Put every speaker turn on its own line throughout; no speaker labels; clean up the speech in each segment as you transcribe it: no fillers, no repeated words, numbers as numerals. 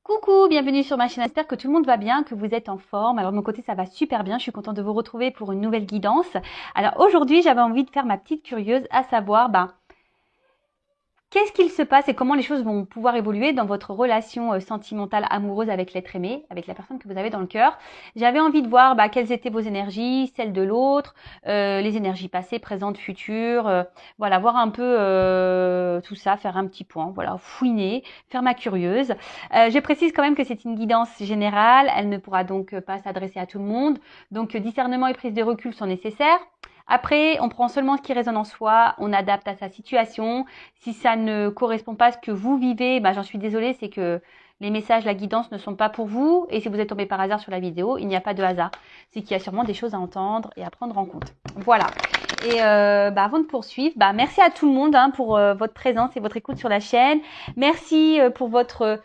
Coucou, bienvenue sur ma chaîne. J'espère que tout le monde va bien, que vous êtes en forme. Alors de mon côté, ça va super bien. Je suis contente de vous retrouver pour une nouvelle guidance. Alors aujourd'hui, j'avais envie de faire ma petite curieuse, à savoir, qu'est-ce qu'il se passe et comment les choses vont pouvoir évoluer dans votre relation sentimentale, amoureuse avec l'être aimé, avec la personne que vous avez dans le cœur. J'avais envie de voir quelles étaient vos énergies, celles de l'autre, les énergies passées, présentes, futures. Voilà, voir un peu tout ça, faire un petit point, voilà, fouiner, faire ma curieuse. Je précise quand même que c'est une guidance générale. Elle ne pourra donc pas s'adresser à tout le monde. Donc discernement et prise de recul sont nécessaires. Après, on prend seulement ce qui résonne en soi, on adapte à sa situation. Si ça ne correspond pas à ce que vous vivez, j'en suis désolée, c'est que les messages, la guidance ne sont pas pour vous. Et si vous êtes tombé par hasard sur la vidéo, il n'y a pas de hasard. C'est qu'il y a sûrement des choses à entendre et à prendre en compte. Voilà. Et avant de poursuivre, merci à tout le monde pour votre présence et votre écoute sur la chaîne. Merci pour votre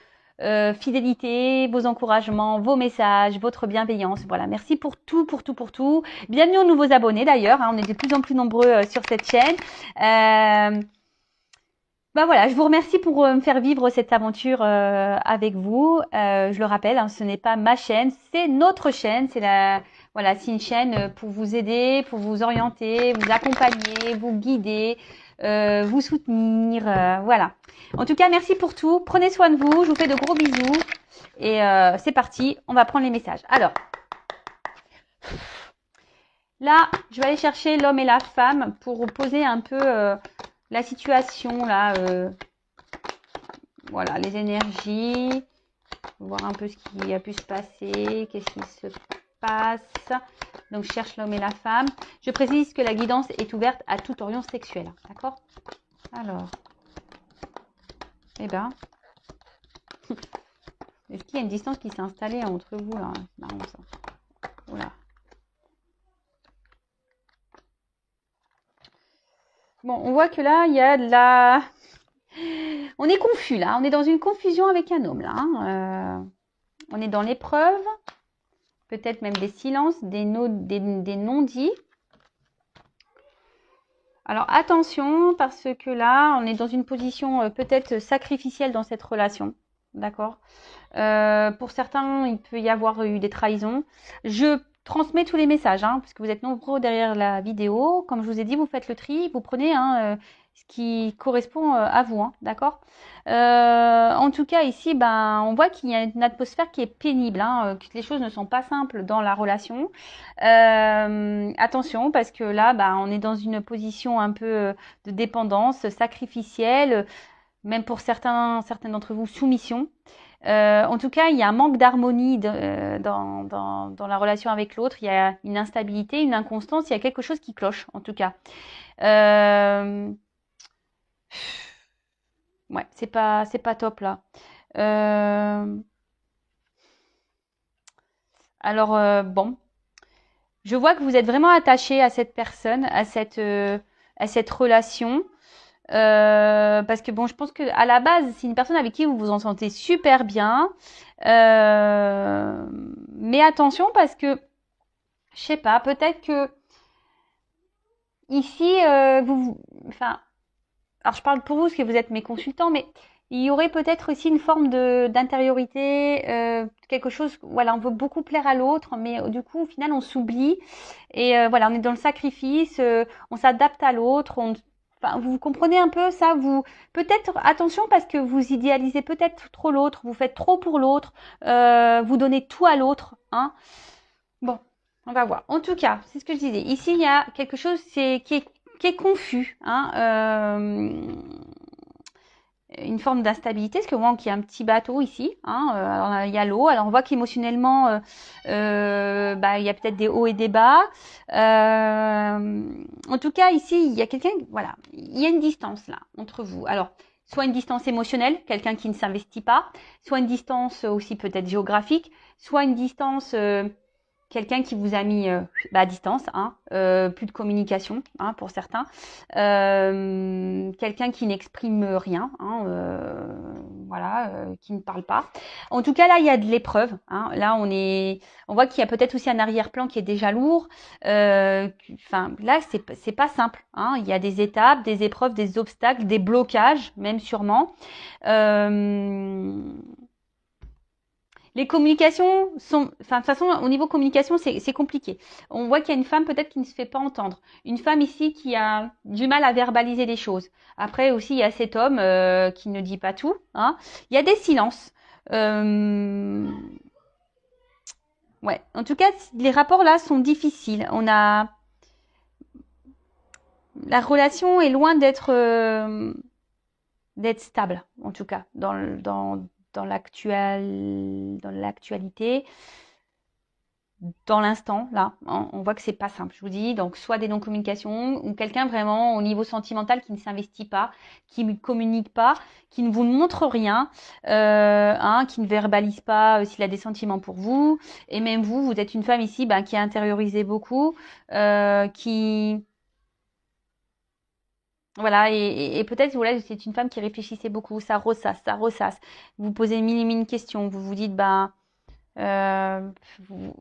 fidélité, vos encouragements, vos messages, votre bienveillance. Voilà, merci pour tout, pour tout, pour tout. Bienvenue aux nouveaux abonnés d'ailleurs. On est de plus en plus nombreux sur cette chaîne. Voilà, je vous remercie pour me faire vivre cette aventure avec vous. Je le rappelle, ce n'est pas ma chaîne, c'est notre chaîne. C'est une chaîne pour vous aider, pour vous orienter, vous accompagner, vous guider, vous soutenir. Voilà. En tout cas, merci pour tout. Prenez soin de vous. Je vous fais de gros bisous. Et c'est parti. On va prendre les messages. Alors, là, je vais aller chercher l'homme et la femme pour poser un peu la situation là. Voilà, les énergies, voir un peu ce qui a pu se passer, qu'est-ce qui se passe. Donc, je cherche l'homme et la femme. Je précise que la guidance est ouverte à tout orion sexuel. D'accord? Alors, est-ce qu'il y a une distance qui s'est installée entre vous là? C'est marrant ça. Voilà. Bon, on voit que là, il y a de la... On est confus là, on est dans une confusion avec un homme là. On est dans l'épreuve, peut-être même des silences, des non-dits. Alors attention, parce que là, on est dans une position peut-être sacrificielle dans cette relation. D'accord. Pour certains, il peut y avoir eu des trahisons. Je transmets tous les messages, parce que vous êtes nombreux derrière la vidéo. Comme je vous ai dit, vous faites le tri, vous prenez ce qui correspond à vous, d'accord. En tout cas, ici, on voit qu'il y a une atmosphère qui est pénible, que les choses ne sont pas simples dans la relation. Attention, parce que là, on est dans une position un peu de dépendance sacrificielle, même pour certains d'entre vous, soumission. En tout cas, il y a un manque d'harmonie dans la relation avec l'autre. Il y a une instabilité, une inconstance. Il y a quelque chose qui cloche, en tout cas. Ouais, c'est pas top là. Alors bon, je vois que vous êtes vraiment attaché à cette personne, à cette relation. Parce que bon, je pense que à la base, c'est une personne avec qui vous vous en sentez super bien. Mais attention parce que, je sais pas, peut-être que ici, alors je parle pour vous parce que vous êtes mes consultants, mais il y aurait peut-être aussi une forme d'intériorité, quelque chose, voilà, on veut beaucoup plaire à l'autre, mais du coup, au final, on s'oublie. Et voilà, on est dans le sacrifice, on s'adapte à l'autre, vous comprenez un peu ça, vous peut-être attention parce que vous idéalisez peut-être trop l'autre, vous faites trop pour l'autre, vous donnez tout à l'autre, Bon, on va voir. En tout cas, c'est ce que je disais. Ici, il y a quelque chose qui est confus, une forme d'instabilité, parce que on voit qu'il y a un petit bateau ici, alors, il y a l'eau, alors on voit qu'émotionnellement, il y a peut-être des hauts et des bas. En tout cas, ici, il y a quelqu'un, voilà, il y a une distance là entre vous. Alors, soit une distance émotionnelle, quelqu'un qui ne s'investit pas, soit une distance aussi peut-être géographique, soit une distance quelqu'un qui vous a mis à distance, plus de communication pour certains, quelqu'un qui n'exprime rien, qui ne parle pas. En tout cas, là, il y a de l'épreuve. Là, on voit qu'il y a peut-être aussi un arrière-plan qui est déjà lourd. Là, c'est pas simple. Il y a des étapes, des épreuves, des obstacles, des blocages, même sûrement. Les communications sont, enfin, de toute façon, au niveau communication, c'est compliqué. On voit qu'il y a une femme peut-être qui ne se fait pas entendre. Une femme ici qui a du mal à verbaliser les choses. Après aussi, il y a cet homme qui ne dit pas tout, hein. Il y a des silences. Euh, ouais. En tout cas, les rapports là sont difficiles. On a la relation est loin d'être stable, en tout cas, dans l'actualité, dans l'instant, là, on voit que c'est pas simple, je vous dis. Donc, soit des non-communications, ou quelqu'un vraiment au niveau sentimental qui ne s'investit pas, qui ne communique pas, qui ne vous montre rien, qui ne verbalise pas s'il a des sentiments pour vous. Et même vous, vous êtes une femme ici qui a intériorisé beaucoup, qui... Voilà, et peut-être, voilà, c'est une femme qui réfléchissait beaucoup, ça ressasse, ça ressasse. Vous posez mille et mille questions, vous vous dites, euh, vous-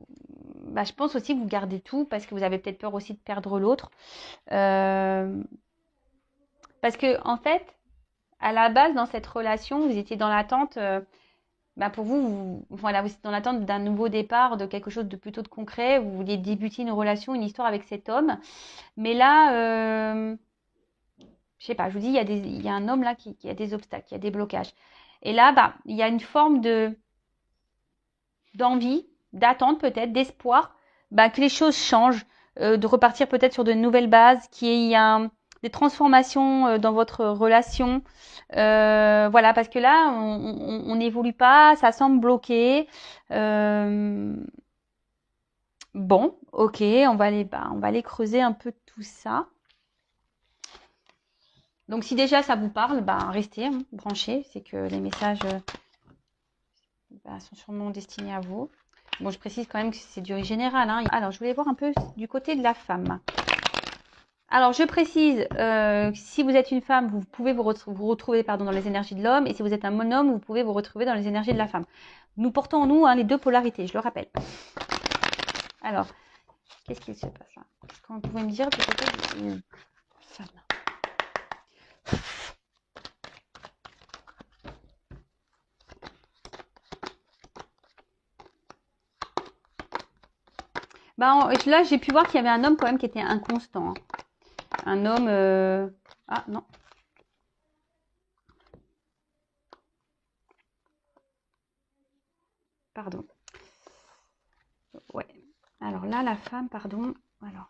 je pense aussi que vous gardez tout parce que vous avez peut-être peur aussi de perdre l'autre. Euh, parce que, en fait, à la base, dans cette relation, vous étiez dans l'attente, pour vous, voilà, vous étiez dans l'attente d'un nouveau départ, de quelque chose de plutôt de concret. Vous vouliez débuter une relation, une histoire avec cet homme. Mais là, je sais pas, je vous dis, il y a un homme là qui a des obstacles, qui a des blocages. Et là, il y a une forme d'envie, d'attente peut-être, d'espoir, que les choses changent, de repartir peut-être sur de nouvelles bases, qu'il y ait des transformations dans votre relation. Voilà, parce que là, on n'évolue pas, ça semble bloqué. Euh, bon, ok, on va aller creuser un peu tout ça. Donc si déjà ça vous parle, restez branchez, c'est que les messages sont sûrement destinés à vous. Bon, je précise quand même que c'est du général, hein. Alors, je voulais voir un peu du côté de la femme. Alors, je précise, si vous êtes une femme, vous pouvez vous retrouver dans les énergies de l'homme, et si vous êtes un monhomme, vous pouvez vous retrouver dans les énergies de la femme. Nous portons en nous les deux polarités, je le rappelle. Alors, qu'est-ce qu'il se passe là? Qu'est-ce qu'on pouvait me dire du côté de femme? Là, j'ai pu voir qu'il y avait un homme quand même qui était inconstant, hein. Un homme... Ah, non. Pardon. Ouais. Alors là, la femme, pardon. Alors.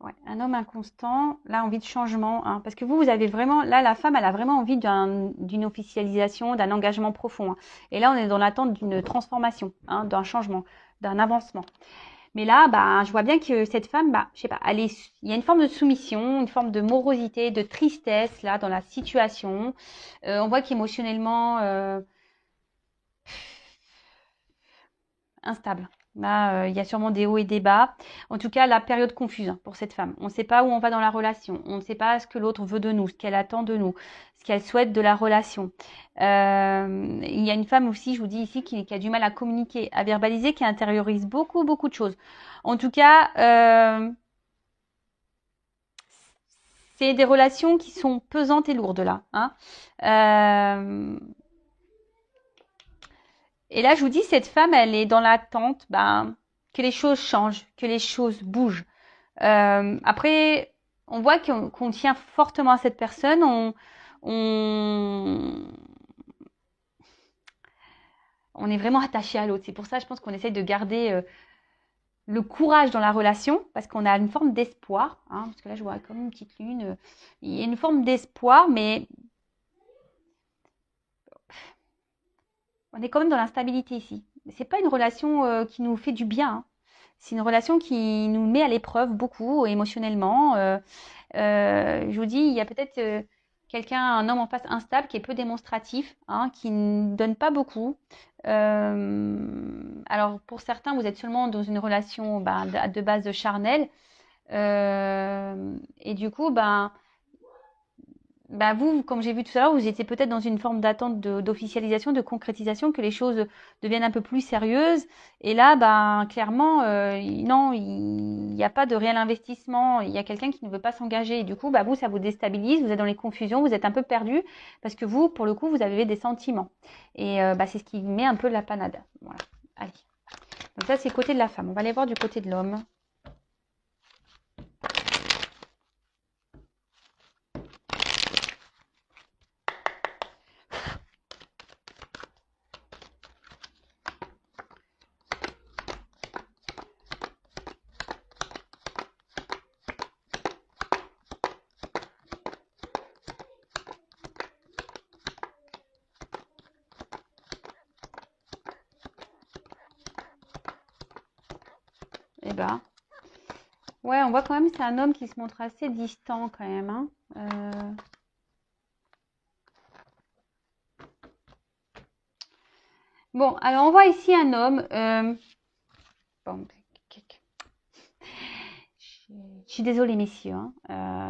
Ouais, un homme inconstant, là, envie de changement, hein, parce que vous avez vraiment, là, la femme, elle a vraiment envie d'une officialisation, d'un engagement profond, hein. Et là, on est dans l'attente d'une transformation, hein, d'un changement, d'un avancement. Mais là, je vois bien que cette femme, je sais pas, il y a une forme de soumission, une forme de morosité, de tristesse, là, dans la situation. On voit qu'émotionnellement, instable. Là, il y a sûrement des hauts et des bas. En tout cas, la période confuse, hein, pour cette femme. On ne sait pas où on va dans la relation. On ne sait pas ce que l'autre veut de nous, ce qu'elle attend de nous, ce qu'elle souhaite de la relation. Il y a une femme aussi, je vous dis ici, qui a du mal à communiquer, à verbaliser, qui intériorise beaucoup, beaucoup de choses. En tout cas, c'est des relations qui sont pesantes et lourdes là, hein. Et là, je vous dis, cette femme, elle est dans l'attente que les choses changent, que les choses bougent. Après, on voit qu'on tient fortement à cette personne. On, on est vraiment attaché à l'autre. C'est pour ça, je pense qu'on essaye de garder le courage dans la relation, parce qu'on a une forme d'espoir, hein, parce que là, je vois comme une petite lune. Il y a une forme d'espoir, mais on est quand même dans l'instabilité ici. C'est pas une relation qui nous fait du bien, hein. C'est une relation qui nous met à l'épreuve beaucoup émotionnellement. Je vous dis, il y a peut-être quelqu'un, un homme en face instable qui est peu démonstratif, hein, qui ne donne pas beaucoup. Alors pour certains, vous êtes seulement dans une relation de base charnelle. Et du coup, bah vous, comme j'ai vu tout à l'heure, vous étiez peut-être dans une forme d'attente d'officialisation, de concrétisation, que les choses deviennent un peu plus sérieuses. Et là, ben clairement, non, il n'y a pas de réel investissement. Il y a quelqu'un qui ne veut pas s'engager. Et du coup, bah vous, ça vous déstabilise. Vous êtes dans les confusions, vous êtes un peu perdu parce que vous, pour le coup, vous avez des sentiments. Et bah, c'est ce qui met un peu la panade. Voilà. Allez. Donc ça, c'est le côté de la femme. On va aller voir du côté de l'homme. Eh ben, ouais, on voit quand même c'est un homme qui se montre assez distant quand même, hein. Bon, alors on voit ici un homme. Bon, je suis désolée, messieurs, hein.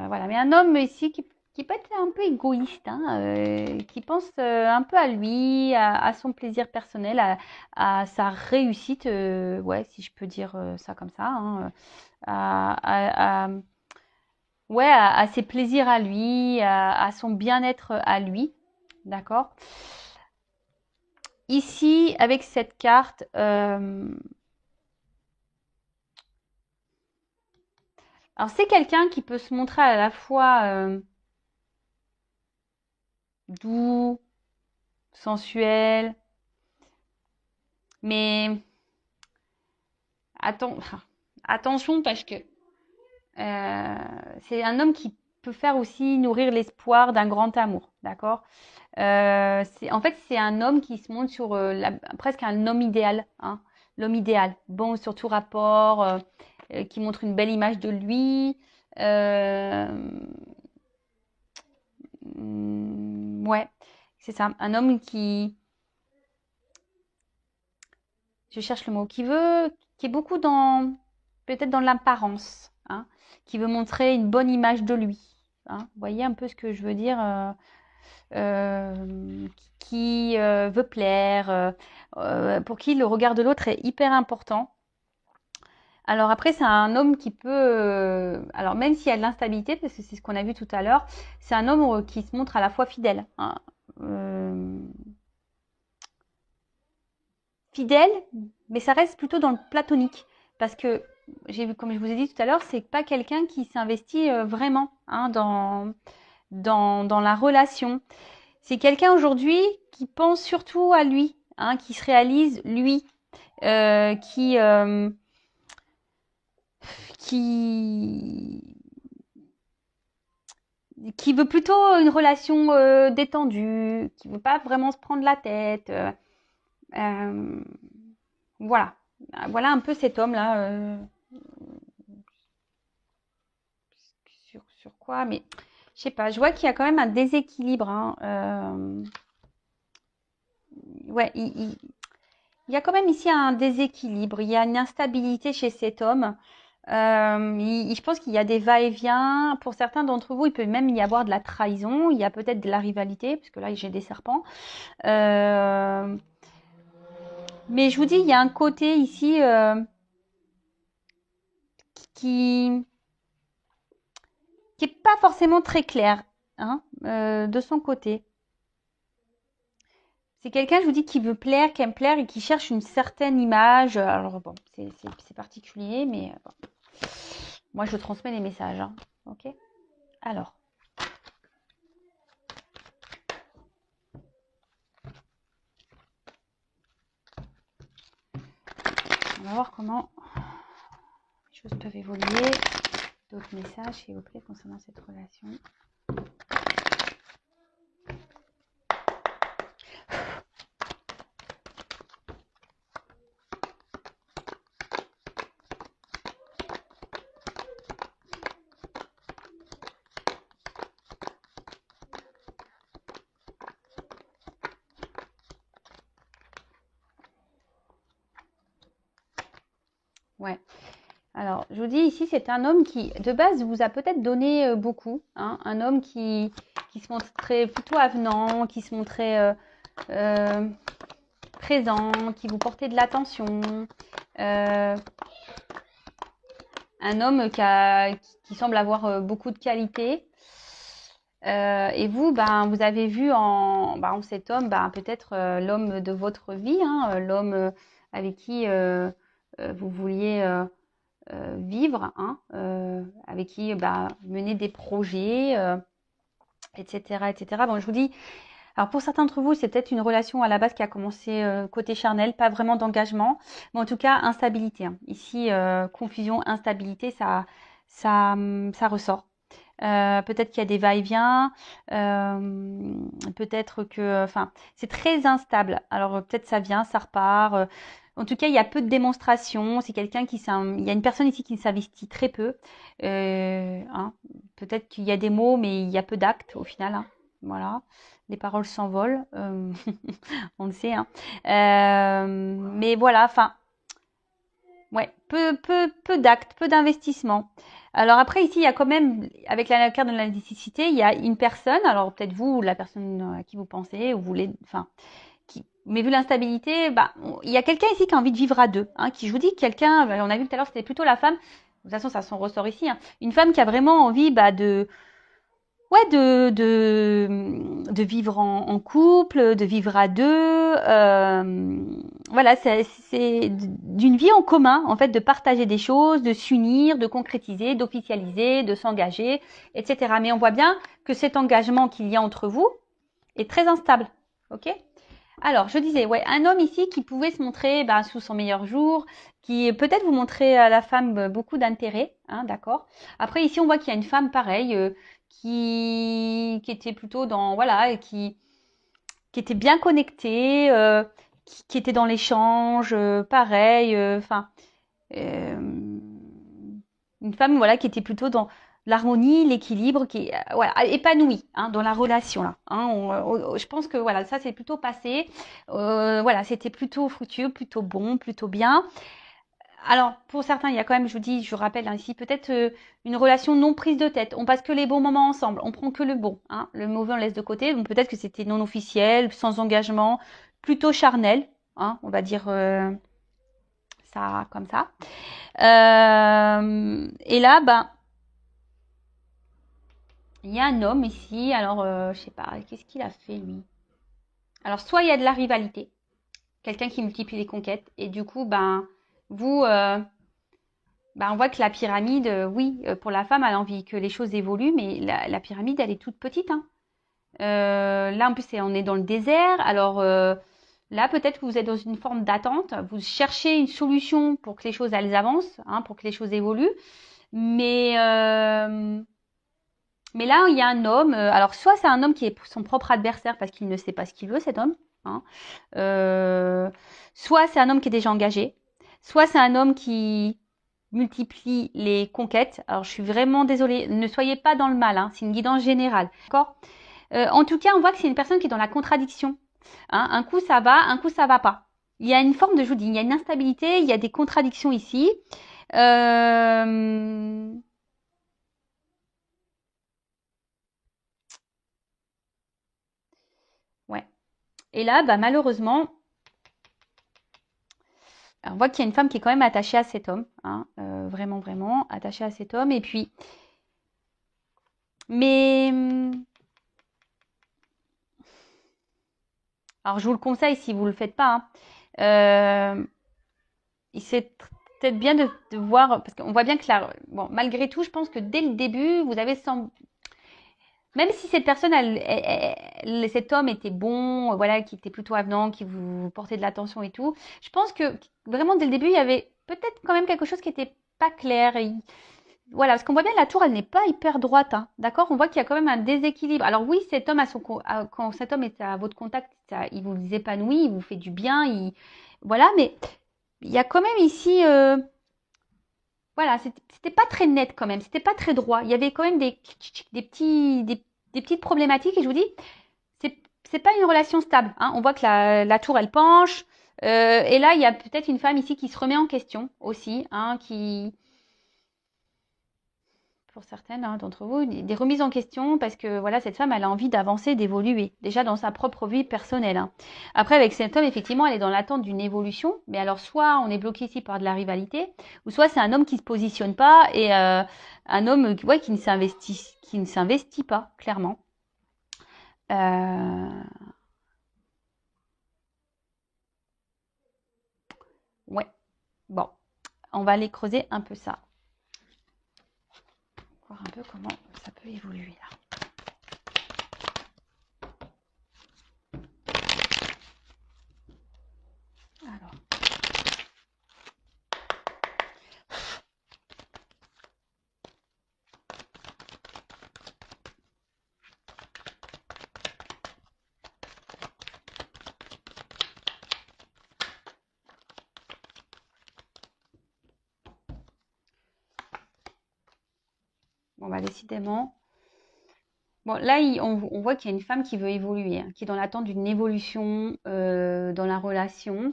Voilà, mais un homme ici qui peut être un peu égoïste, hein, qui pense un peu à lui, à son plaisir personnel, à sa réussite, ouais, si je peux dire ça comme ça, hein, ouais, à ses plaisirs à lui, à son bien-être à lui, d'accord? Ici, avec cette carte, alors c'est quelqu'un qui peut se montrer à la fois doux, sensuel, mais attention parce que c'est un homme qui peut faire aussi nourrir l'espoir d'un grand amour, d'accord? En fait, c'est un homme qui se montre sur presque un homme idéal, hein, l'homme idéal, bon sur tout rapport, qui montre une belle image de lui. Euh, ouais, c'est ça, un homme je cherche le mot, qui est beaucoup dans, peut-être dans l'apparence, hein, qui veut montrer une bonne image de lui. Hein. Vous voyez un peu ce que je veux dire qui veut plaire, pour qui le regard de l'autre est hyper important. Alors après, c'est un homme qui peut, alors même s'il y a de l'instabilité, parce que c'est ce qu'on a vu tout à l'heure, c'est un homme qui se montre à la fois fidèle. Hein. Fidèle, mais ça reste plutôt dans le platonique. Parce que, j'ai vu, comme je vous ai dit tout à l'heure, c'est pas quelqu'un qui s'investit vraiment hein, dans la relation. C'est quelqu'un aujourd'hui qui pense surtout à lui, hein, qui se réalise lui, euh, qui, euh, qui, qui veut plutôt une relation détendue, qui veut pas vraiment se prendre la tête. Euh, voilà, voilà un peu cet homme-là. Sur quoi, mais je sais pas. Je vois qu'il y a quand même un déséquilibre. Hein, ouais, il y a quand même ici un déséquilibre. Il y a une instabilité chez cet homme. Je pense qu'il y a des va-et-vient. Pour certains d'entre vous, il peut même y avoir de la trahison. Il y a peut-être de la rivalité, parce que là, j'ai des serpents. Mais je vous dis, il y a un côté ici qui qui est pas forcément très clair hein, de son côté. C'est quelqu'un, je vous dis, qui veut plaire, qui aime plaire et qui cherche une certaine image. Alors bon, c'est particulier, mais bon. Moi je transmets les messages. Hein. Ok. Alors, on va voir comment les choses peuvent évoluer. D'autres messages, s'il vous plaît, concernant cette relation. Ouais. Alors, je vous dis ici, c'est un homme qui, de base, vous a peut-être donné beaucoup. Hein, un homme qui se montrait plutôt avenant, qui se montrait euh, présent, qui vous portait de l'attention. Un homme qui semble avoir beaucoup de qualités. Et vous, ben, vous avez vu en cet homme, ben, peut-être l'homme de votre vie, hein, l'homme avec qui vous vouliez vivre, hein, avec qui bah, mener des projets, etc., etc. Bon, je vous dis, alors pour certains d'entre vous, c'est peut-être une relation à la base qui a commencé côté charnel, pas vraiment d'engagement, mais en tout cas instabilité. Hein. Ici, confusion, instabilité, ça ressort. Peut-être qu'il y a des va-et-vient, peut-être que, enfin, c'est très instable. Alors peut-être ça vient, ça repart. En tout cas, il y a peu de démonstrations. C'est quelqu'un il y a une personne ici qui s'investit très peu. Hein. Peut-être qu'il y a des mots, mais il y a peu d'actes au final. Hein. Voilà, les paroles s'envolent, on le sait. Hein. Mais voilà, enfin, ouais, peu d'actes, peu d'investissement. Alors après, ici, il y a quand même, avec la carte de la nécessité, il y a une personne, alors peut-être vous, ou la personne à qui vous pensez, ou vous voulez, enfin, mais vu l'instabilité, bah, il y a quelqu'un ici qui a envie de vivre à deux. Hein, qui, je vous dis, quelqu'un, on a vu tout à l'heure, c'était plutôt la femme. De toute façon, ça s'en ressort ici. Hein, une femme qui a vraiment envie bah, ouais, de vivre en couple, de vivre à deux. Voilà, c'est d'une vie en commun, en fait, de partager des choses, de s'unir, de concrétiser, d'officialiser, de s'engager, etc. Mais on voit bien que cet engagement qu'il y a entre vous est très instable. Ok ? Alors, je disais, ouais, un homme ici qui pouvait se montrer bah, sous son meilleur jour, qui peut-être vous montrer à la femme beaucoup d'intérêt, hein, d'accord. Après, ici, on voit qu'il y a une femme pareille qui était plutôt dans, voilà, qui était bien connectée, qui était dans l'échange, pareil, enfin, une femme, voilà, qui était plutôt dans l'harmonie, l'équilibre, qui est voilà, épanouie hein, dans la relation là. Hein, je pense que voilà, ça c'est plutôt passé. Voilà, c'était plutôt fructueux, plutôt bon, plutôt bien. Alors pour certains, il y a quand même, je vous dis, je vous rappelle hein, ici peut-être une relation non prise de tête. On passe que les bons moments ensemble, on prend que le bon. Hein, le mauvais on laisse de côté. Donc peut-être que c'était non officiel, sans engagement, plutôt charnel. Hein, on va dire ça comme ça. Et là, ben il y a un homme ici, alors je sais pas, qu'est-ce qu'il a fait lui? Alors soit il y a de la rivalité, quelqu'un qui multiplie les conquêtes, et du coup, ben vous, ben, on voit que la pyramide, oui, pour la femme, elle a envie que les choses évoluent, mais la pyramide, elle est toute petite. Hein. Là, en plus, on est dans le désert, alors là, peut-être que vous êtes dans une forme d'attente, vous cherchez une solution pour que les choses, elles avancent, hein, pour que les choses évoluent, mais Mais là, il y a un homme. Alors, soit c'est un homme qui est son propre adversaire parce qu'il ne sait pas ce qu'il veut, cet homme. Hein. Euh, soit c'est un homme qui est déjà engagé. Soit c'est un homme qui multiplie les conquêtes. Alors, je suis vraiment désolée. Ne soyez pas dans le mal. Hein, c'est une guidance générale. D'accord. En tout cas, on voit que c'est une personne qui est dans la contradiction. Hein, un coup ça va, un coup ça va pas. Il y a une forme de, je vous dis, il y a une instabilité, il y a des contradictions ici. Euh, ouais. Et là, bah, malheureusement, on voit qu'il y a une femme qui est quand même attachée à cet homme, hein, vraiment, vraiment attachée à cet homme. Et puis, mais, alors je vous le conseille si vous le faites pas. Hein, c'est peut-être bien de voir, parce qu'on voit bien que bon, malgré tout, je pense que dès le début, vous avez même si cette personne, cet homme était bon, voilà, qui était plutôt avenant, qui vous portait de l'attention et tout, je pense que vraiment dès le début, il y avait peut-être quand même quelque chose qui était pas clair. Voilà, parce qu'on voit bien la tour, elle n'est pas hyper droite, hein, d'accord? On voit qu'il y a quand même un déséquilibre. Alors oui, cet homme quand cet homme est à votre contact, il vous épanouit, il vous fait du bien, voilà, mais il y a quand même ici, voilà, c'était pas très net quand même, c'était pas très droit. Il y avait quand même des petites problématiques et je vous dis, c'est pas une relation stable. Hein. On voit que la tour, elle penche. Et là, il y a peut-être une femme ici qui se remet en question aussi, hein, pour certaines d'entre vous, des remises en question parce que voilà, cette femme, elle a envie d'avancer, d'évoluer, déjà dans sa propre vie personnelle. Après, avec cet homme, effectivement, elle est dans l'attente d'une évolution, mais alors soit on est bloqué ici par de la rivalité, ou soit c'est un homme qui se positionne pas et un homme ouais, qui ne s'investit pas, clairement. Ouais, bon, on va aller creuser un peu ça. Voir un peu comment ça peut évoluer là. Alors. Bon, bah décidément. Bon, là, on voit qu'il y a une femme qui veut évoluer, qui est dans l'attente d'une évolution dans la relation.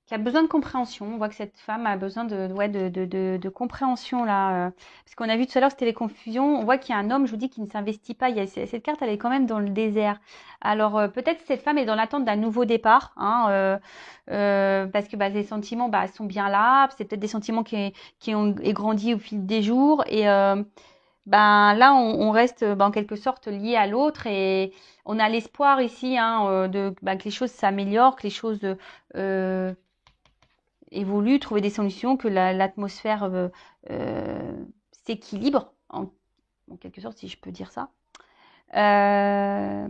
Qui a besoin de compréhension. On voit que cette femme a besoin de compréhension là. Parce qu'on a vu tout à l'heure, c'était les confusions. On voit qu'il y a un homme, je vous dis, qui ne s'investit pas. Cette carte, elle est quand même dans le désert. Alors peut-être cette femme est dans l'attente d'un nouveau départ, parce que les sentiments, sont bien là. C'est peut-être des sentiments qui ont grandi au fil des jours. Et là, on reste en quelque sorte lié à l'autre et on a l'espoir ici que les choses s'améliorent, que les choses évolue, trouver des solutions, que l'atmosphère s'équilibre, en quelque sorte, si je peux dire ça. Alors,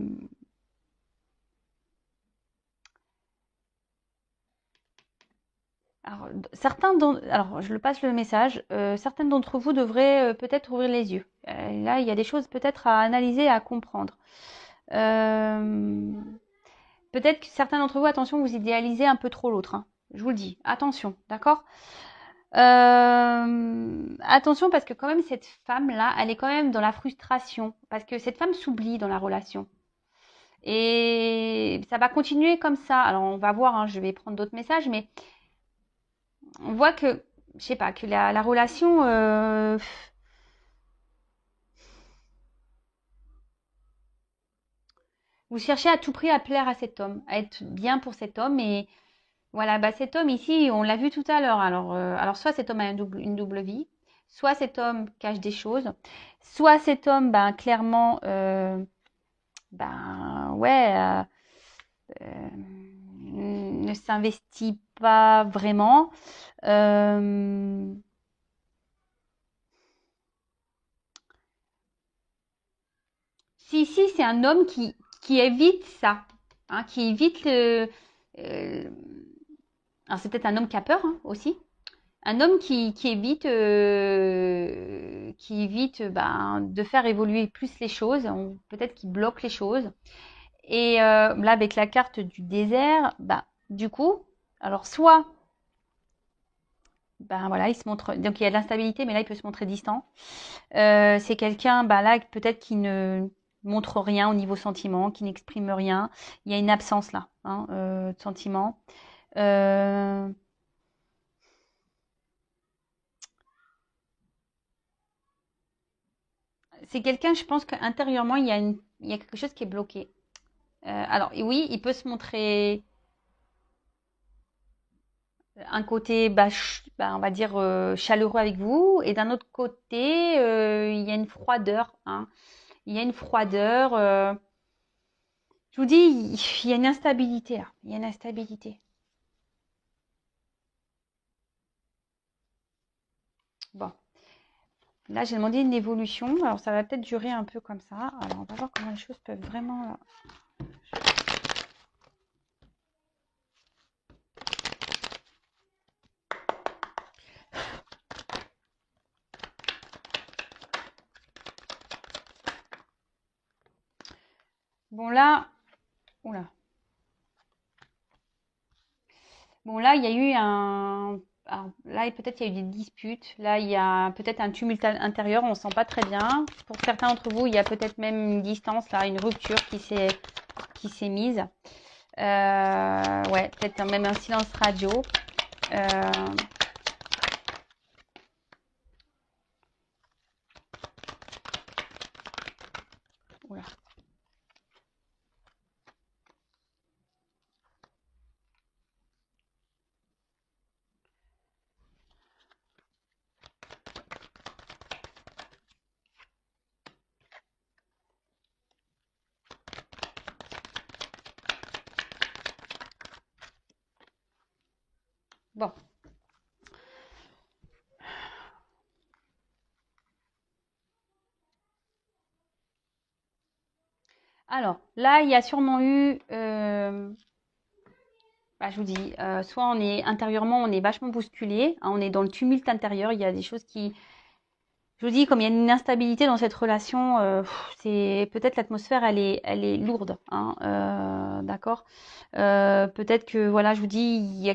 je le passe le message. Certaines d'entre vous devraient peut-être ouvrir les yeux. Là, il y a des choses peut-être à analyser, à comprendre. Peut-être que certains d'entre vous, attention, vous idéalisez un peu trop l'autre. Je vous le dis, attention, d'accord? Attention parce que quand même cette femme-là, elle est quand même dans la frustration parce que cette femme s'oublie dans la relation. Et ça va continuer comme ça. Alors on va voir, je vais prendre d'autres messages, mais on voit que, je sais pas, que la relation... vous cherchez à tout prix à plaire à cet homme, à être bien pour cet homme et voilà, cet homme ici, on l'a vu tout à l'heure. Alors soit cet homme a une double vie, soit cet homme cache des choses, soit cet homme, clairement, ne s'investit pas vraiment. Si c'est un homme qui évite ça, qui évite alors c'est peut-être un homme qui a peur aussi. Un homme qui évite, de faire évoluer plus les choses, peut-être qu'il bloque les choses. Et là, avec la carte du désert, du coup, alors soit, voilà, il se montre, donc il y a de l'instabilité, mais là, il peut se montrer distant. C'est quelqu'un, là, peut-être qui ne montre rien au niveau sentiment, qui n'exprime rien. Il y a une absence là, de sentiment. C'est quelqu'un, je pense qu'intérieurement, il y a quelque chose qui est bloqué. Alors oui, il peut se montrer un côté, on va dire, chaleureux avec vous, et d'un autre côté, il y a une froideur. Il y a une froideur. Je vous dis, il y a une instabilité là. Il y a une instabilité. Bon. Là, j'ai demandé une évolution. Alors, ça va peut-être durer un peu comme ça. Alors, on va voir comment les choses peuvent vraiment... Bon, là... Oula. Bon, là, il y a eu alors, là, peut-être il y a eu des disputes. Là, il y a peut-être un tumulte intérieur. On ne sent pas très bien. Pour certains d'entre vous, il y a peut-être même une distance, là, une rupture qui s'est mise. Ouais, peut-être même un silence radio. Euh, oula. Bon. Alors, là, il y a sûrement eu, bah, je vous dis, soit on est intérieurement, on est vachement bousculé, hein, on est dans le tumulte intérieur, il y a des choses qui, je vous dis, comme il y a une instabilité dans cette relation, c'est peut-être l'atmosphère, elle est lourde, hein, d'accord. Peut-être que, voilà, je vous dis, il y a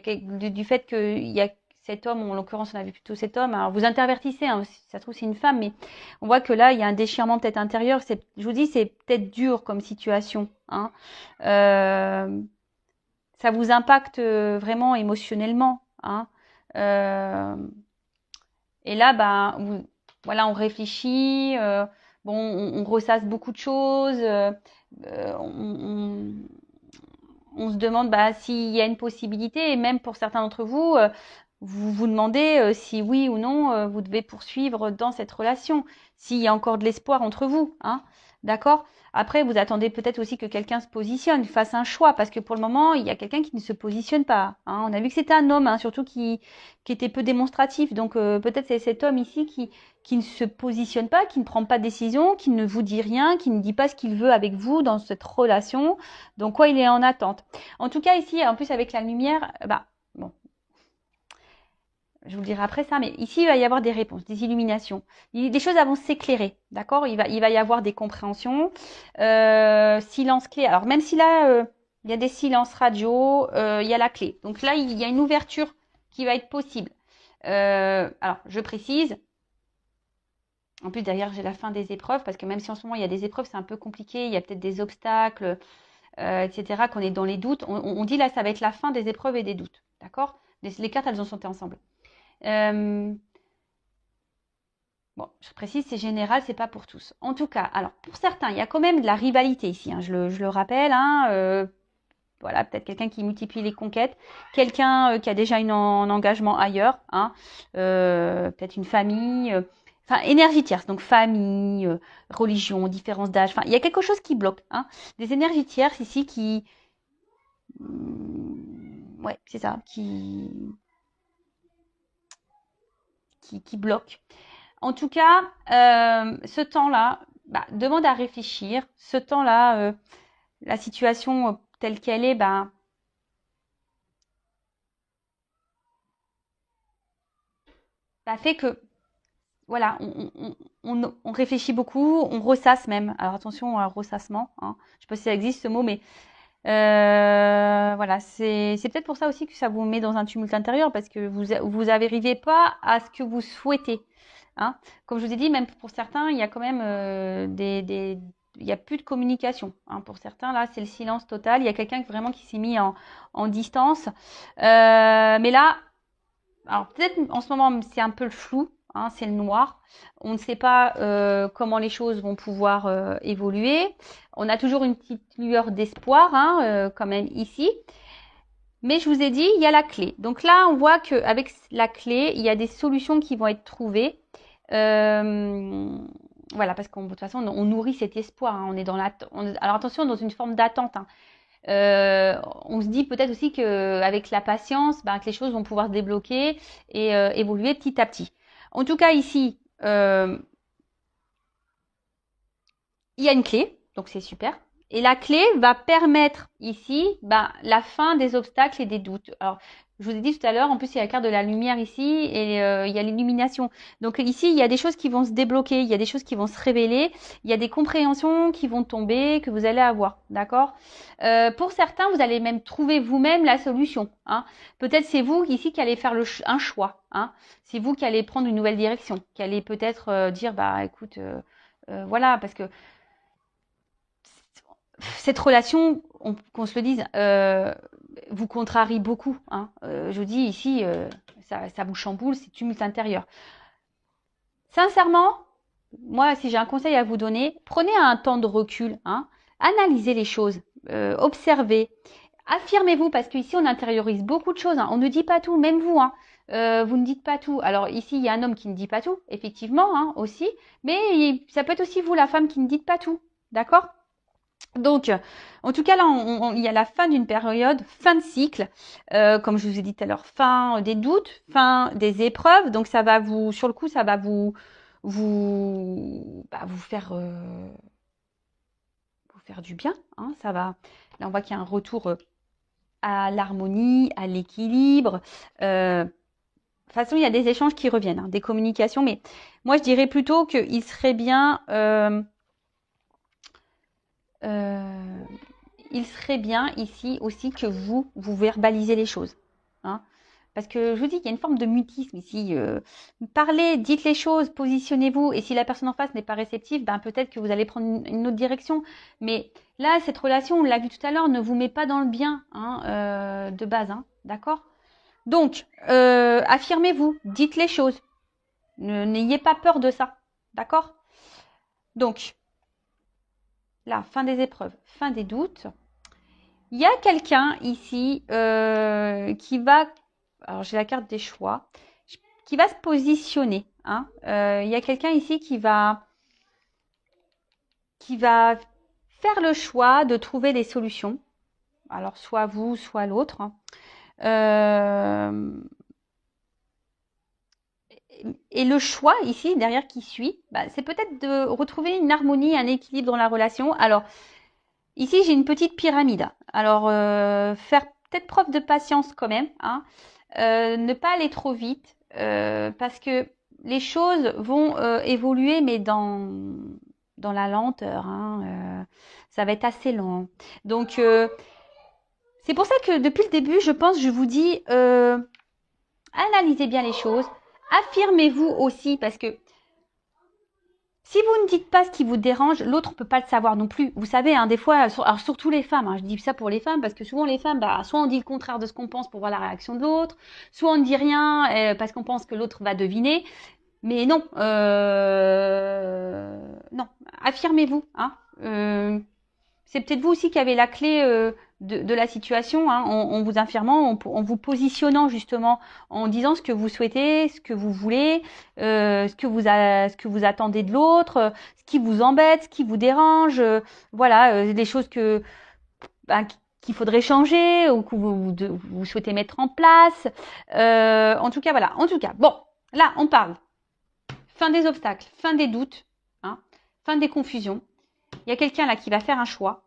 du fait qu'il y a cet homme, en l'occurrence, on avait plutôt cet homme. Alors, vous intervertissez, hein, si ça se trouve, c'est une femme, mais on voit que là, il y a un déchirement peut-être intérieur. Je vous dis, c'est peut-être dur comme situation, hein. Euh, Ça vous impacte vraiment émotionnellement, hein. Euh, et là, bah, voilà, on réfléchit, bon, on ressasse beaucoup de choses, euh, on, on se demande bah, s'il y a une possibilité, et même pour certains d'entre vous, vous vous demandez si oui ou non vous devez poursuivre dans cette relation, s'il y a encore de l'espoir entre vous, hein, d'accord? Après, vous attendez peut-être aussi que quelqu'un se positionne, fasse un choix, parce que pour le moment, il y a quelqu'un qui ne se positionne pas, hein. On a vu que c'était un homme, hein, surtout qui était peu démonstratif. Donc peut-être c'est cet homme ici qui ne se positionne pas, qui ne prend pas de décision, qui ne vous dit rien, qui ne dit pas ce qu'il veut avec vous dans cette relation. Donc quoi, il est en attente. En tout cas ici, en plus avec la lumière, bah bon, je vous le dirai après ça, mais ici il va y avoir des réponses, des illuminations. Des choses vont s'éclairer, d'accord. Il va y avoir des compréhensions. Silence clé. Alors même si là il y a des silences radio, il y a la clé. Donc là il y a une ouverture qui va être possible. Alors je précise. En plus derrière j'ai la fin des épreuves parce que même si en ce moment il y a des épreuves, c'est un peu compliqué. Il y a peut-être des obstacles. Etc., qu'on est dans les doutes. On dit là, ça va être la fin des épreuves et des doutes. D'accord. Les cartes, elles ont sauté ensemble. Bon, je précise, c'est général, c'est pas pour tous. En tout cas, alors pour certains, il y a quand même de la rivalité ici, hein, je le rappelle. Hein, voilà, peut-être quelqu'un qui multiplie les conquêtes, quelqu'un qui a déjà un engagement ailleurs, hein, peut-être une famille. Enfin, énergie tierce, donc famille, religion, différence d'âge. Enfin, il y a quelque chose qui bloque. Hein, des énergies tierces ici qui, ouais, c'est ça, qui bloque. En tout cas, ce temps-là, bah, demande à réfléchir. Ce temps-là, la situation telle qu'elle est, bah, ça fait que, voilà, on réfléchit beaucoup, on ressasse même. Alors attention au ressassement, hein. Je ne sais pas si ça existe ce mot, mais voilà, c'est peut-être pour ça aussi que ça vous met dans un tumulte intérieur parce que vous n'arrivez pas à ce que vous souhaitez, hein. Comme je vous ai dit, même pour certains, il y a quand même il y a plus de communication, hein. Pour certains, là, c'est le silence total. Il y a quelqu'un vraiment qui s'est mis en distance. Mais là, alors peut-être en ce moment, c'est un peu le flou, hein, c'est le noir. On ne sait pas comment les choses vont pouvoir évoluer. On a toujours une petite lueur d'espoir, hein, quand même ici. Mais je vous ai dit, il y a la clé. Donc là, on voit qu'avec la clé, il y a des solutions qui vont être trouvées. Euh, voilà, parce qu'de toute façon, on nourrit cet espoir, hein. On est dans alors attention, dans une forme d'attente, hein. On se dit peut-être aussi qu'avec la patience, ben, que les choses vont pouvoir se débloquer et évoluer petit à petit. En tout cas, ici, il y a une clé, donc c'est super. Et la clé va permettre ici ben, la fin des obstacles et des doutes. Alors, Je vous ai dit tout à l'heure, en plus, il y a la carte de la lumière ici et il y a l'illumination. Donc ici, il y a des choses qui vont se débloquer, il y a des choses qui vont se révéler, il y a des compréhensions qui vont tomber, que vous allez avoir, d'accord? Pour certains, vous allez même trouver vous-même la solution, hein. Peut-être c'est vous ici qui allez faire un choix, hein. C'est vous qui allez prendre une nouvelle direction, qui allez peut-être dire, bah écoute, voilà, parce que cette relation, qu'on se le dise, vous contrarie beaucoup, hein. Je dis ici, ça vous chamboule, c'est tumulte intérieur. Sincèrement, moi, si j'ai un conseil à vous donner, prenez un temps de recul, hein. Analysez les choses, observez, affirmez-vous, parce qu'ici, on intériorise beaucoup de choses, hein. On ne dit pas tout, même vous, hein. Vous ne dites pas tout. Alors ici, il y a un homme qui ne dit pas tout, effectivement, hein, aussi, mais ça peut être aussi vous, la femme, qui ne dites pas tout, d'accord? Donc, en tout cas, là, il y a la fin d'une période, fin de cycle, comme je vous ai dit tout à l'heure, fin des doutes, fin des épreuves. Donc, ça va vous, sur le coup, ça va vous faire du bien, hein. Ça va. Là, on voit qu'il y a un retour à l'harmonie, à l'équilibre. De toute façon, il y a des échanges qui reviennent, hein, des communications. Mais moi, je dirais plutôt qu'il serait bien. Il serait bien ici aussi que vous verbalisez les choses, hein. Parce que je vous dis qu'il y a une forme de mutisme ici. Parlez, dites les choses, positionnez-vous. Et si la personne en face n'est pas réceptive, ben peut-être que vous allez prendre une autre direction. Mais là, cette relation, on l'a vu tout à l'heure, ne vous met pas dans le bien, hein, de base, hein, d'accord? Donc, affirmez-vous, dites les choses. N'ayez pas peur de ça, d'accord? Donc, là, fin des épreuves, fin des doutes. Il y a quelqu'un ici qui va, alors j'ai la carte des choix, qui va se positionner, hein. Il y a quelqu'un ici qui va faire le choix de trouver des solutions. Alors soit vous, soit l'autre, hein. Et le choix ici, derrière qui suit, bah, c'est peut-être de retrouver une harmonie, un équilibre dans la relation. Alors, ici, j'ai une petite pyramide. Alors, faire peut-être preuve de patience quand même, hein. Ne pas aller trop vite, parce que les choses vont évoluer, mais dans la lenteur, hein. Ça va être assez lent. Donc, c'est pour ça que depuis le début, je pense, je vous dis, analysez bien les choses. Affirmez-vous aussi, parce que si vous ne dites pas ce qui vous dérange, l'autre ne peut pas le savoir non plus. Vous savez, hein, des fois, alors surtout les femmes, hein, je dis ça pour les femmes, parce que souvent les femmes, bah, soit on dit le contraire de ce qu'on pense pour voir la réaction de l'autre, soit on ne dit rien parce qu'on pense que l'autre va deviner. Mais non, non, affirmez-vous, hein. C'est peut-être vous aussi qui avez la clé de la situation, hein, en vous affirmant, en vous positionnant justement, en disant ce que vous souhaitez, ce que vous voulez, ce que vous attendez de l'autre, ce qui vous embête, ce qui vous dérange, voilà, les choses qu'il faudrait changer ou que vous souhaitez mettre en place. En tout cas, voilà. En tout cas, bon, là, on parle fin des obstacles, fin des doutes, hein, fin des confusions. Il y a quelqu'un là qui va faire un choix,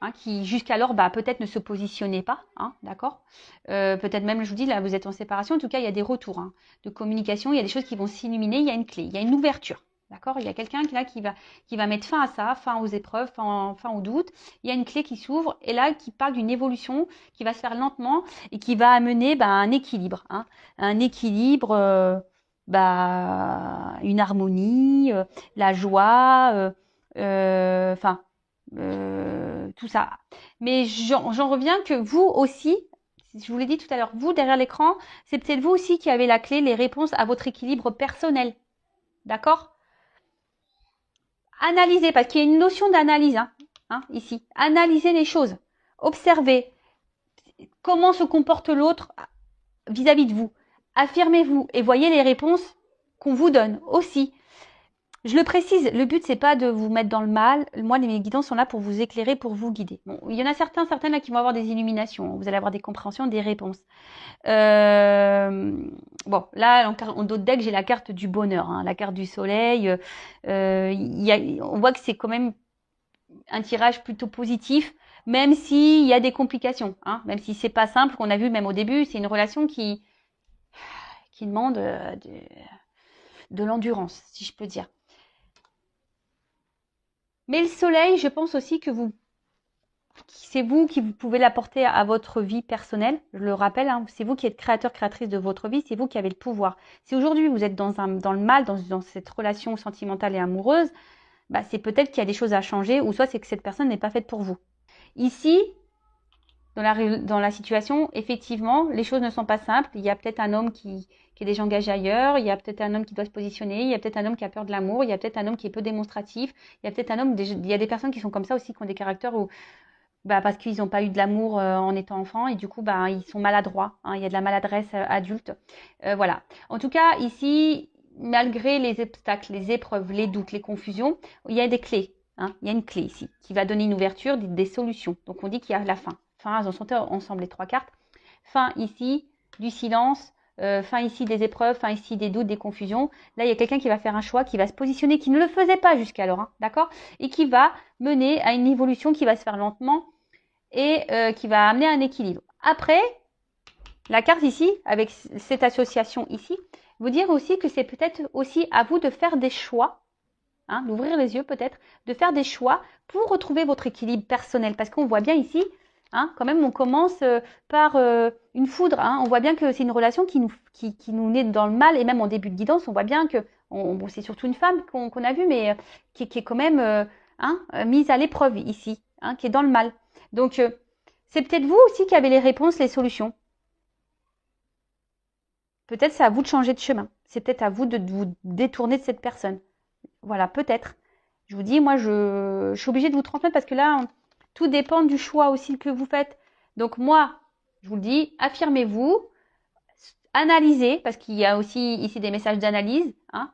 hein, qui jusqu'alors peut-être ne se positionnait pas, hein, d'accord, peut-être même, je vous dis, là vous êtes en séparation, en tout cas il y a des retours, hein, de communication, il y a des choses qui vont s'illuminer, il y a une clé, il y a une ouverture, d'accord, il y a quelqu'un là qui va mettre fin à ça, fin aux épreuves, fin aux doutes, il y a une clé qui s'ouvre et là qui parle d'une évolution qui va se faire lentement et qui va amener un équilibre, hein, un équilibre, une harmonie, la joie, enfin, tout ça. Mais j'en reviens que vous aussi, je vous l'ai dit tout à l'heure, vous derrière l'écran, c'est peut-être vous aussi qui avez la clé, les réponses à votre équilibre personnel. D'accord? Analysez, parce qu'il y a une notion d'analyse, hein, ici. Analysez les choses. Observez comment se comporte l'autre vis-à-vis de vous. Affirmez-vous et voyez les réponses qu'on vous donne aussi. Je le précise, le but c'est pas de vous mettre dans le mal. Moi, mes guidants sont là pour vous éclairer, pour vous guider. Bon, il y en a certaines là qui vont avoir des illuminations. Vous allez avoir des compréhensions, des réponses. Bon, là, en d'autres decks, j'ai la carte du bonheur, hein, la carte du soleil. On voit que c'est quand même un tirage plutôt positif. Même s'il y a des complications, hein, même si c'est pas simple, qu'on a vu même au début, c'est une relation qui demande de l'endurance, si je peux dire. Mais le soleil, je pense aussi que c'est vous qui vous pouvez l'apporter à votre vie personnelle. Je le rappelle, hein, c'est vous qui êtes créateur, créatrice de votre vie, c'est vous qui avez le pouvoir. Si aujourd'hui vous êtes dans le mal, dans cette relation sentimentale et amoureuse, bah, c'est peut-être qu'il y a des choses à changer, ou soit c'est que cette personne n'est pas faite pour vous. Ici, dans la situation, effectivement, les choses ne sont pas simples. Il y a peut-être un homme qui est déjà engagé ailleurs, il y a peut-être un homme qui doit se positionner, il y a peut-être un homme qui a peur de l'amour, il y a peut-être un homme qui est peu démonstratif, il y a peut-être un homme, il y a des personnes qui sont comme ça aussi, qui ont des caractères où, bah, parce qu'ils n'ont pas eu de l'amour en étant enfant et du coup, bah, ils sont maladroits, hein, il y a de la maladresse adulte. Voilà. En tout cas, ici, malgré les obstacles, les épreuves, les doutes, les confusions, il y a des clés. Hein, il y a une clé ici qui va donner une ouverture, des solutions. Donc on dit qu'il y a la fin. Fin, elles ont sauté ensemble les trois cartes. Fin ici du silence, fin ici des épreuves, fin ici des doutes, des confusions. Là, il y a quelqu'un qui va faire un choix, qui va se positionner, qui ne le faisait pas jusqu'alors, hein, d'accord? Et qui va mener à une évolution qui va se faire lentement et qui va amener un équilibre. Après, la carte ici, avec cette association ici, vous dire aussi que c'est peut-être aussi à vous de faire des choix, hein, d'ouvrir les yeux peut-être, de faire des choix pour retrouver votre équilibre personnel. Parce qu'on voit bien ici, hein, quand même, on commence par une foudre. Hein, on voit bien que c'est une relation qui nous naît dans le mal. Et même en début de guidance, on voit bien que, bon, c'est surtout une femme qu'on a vue, mais qui est quand même mise à l'épreuve ici, hein, qui est dans le mal. Donc, c'est peut-être vous aussi qui avez les réponses, les solutions. Peut-être c'est à vous de changer de chemin. C'est peut-être à vous de vous détourner de cette personne. Voilà, peut-être. Je vous dis, moi, je suis obligée de vous transmettre parce que là, tout dépend du choix aussi que vous faites. Donc moi, je vous le dis, affirmez-vous, analysez, parce qu'il y a aussi ici des messages d'analyse. Hein.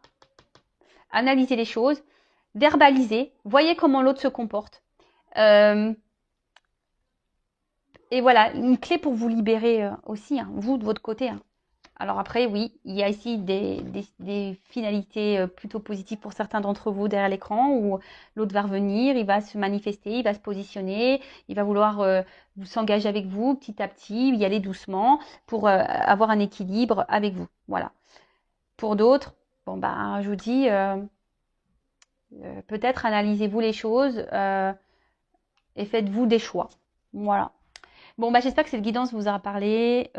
Analysez les choses, verbalisez, voyez comment l'autre se comporte. Et voilà, une clé pour vous libérer aussi, hein, vous de votre côté. Hein. Alors après, oui, il y a ici des finalités plutôt positives pour certains d'entre vous derrière l'écran où l'autre va revenir, il va se manifester, il va se positionner, il va vouloir vous s'engager avec vous petit à petit, y aller doucement pour avoir un équilibre avec vous. Voilà. Pour d'autres, bon bah, je vous dis, peut-être analysez-vous les choses et faites-vous des choix. Voilà. Bon, bah, j'espère que cette guidance vous aura parlé.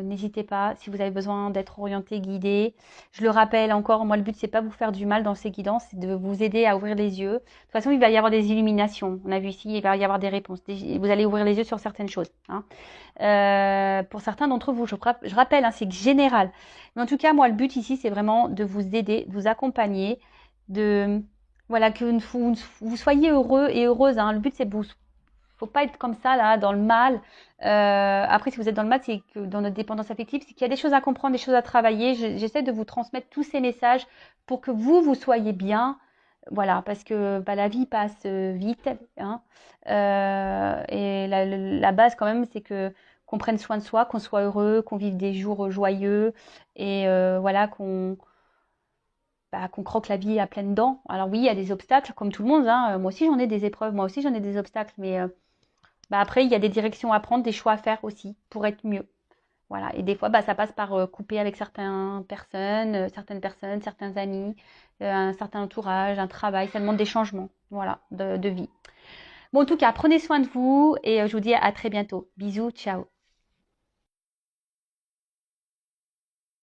N'hésitez pas si vous avez besoin d'être orienté, guidé. Je le rappelle encore, moi le but c'est pas vous faire du mal dans ces guidances, c'est de vous aider à ouvrir les yeux. De toute façon, il va y avoir des illuminations. On a vu ici, il va y avoir des réponses. Vous allez ouvrir les yeux sur certaines choses. Hein. Pour certains d'entre vous, je rappelle, hein, c'est général. Mais en tout cas, moi le but ici, c'est vraiment de vous aider, de vous accompagner, de voilà que vous soyez heureux et heureuse. Hein. Le but c'est de vous faut pas être comme ça là dans le mal. Après, si vous êtes dans le mal, c'est que dans notre dépendance affective, c'est qu'il y a des choses à comprendre, des choses à travailler. J'essaie de vous transmettre tous ces messages pour que vous soyez bien. Voilà, parce que bah, la vie passe vite. Hein, et la base quand même, c'est que qu'on prenne soin de soi, qu'on soit heureux, qu'on vive des jours joyeux et voilà qu'on croque la vie à pleines dents. Alors oui, il y a des obstacles comme tout le monde. Hein. Moi aussi j'en ai des épreuves, moi aussi j'en ai des obstacles, mais bah après, il y a des directions à prendre, des choix à faire aussi pour être mieux. Voilà. Et des fois, bah, ça passe par couper avec certaines personnes, certains amis, un certain entourage, un travail. Ça demande des changements, voilà, de vie. Bon, en tout cas, prenez soin de vous et je vous dis à très bientôt. Bisous, ciao.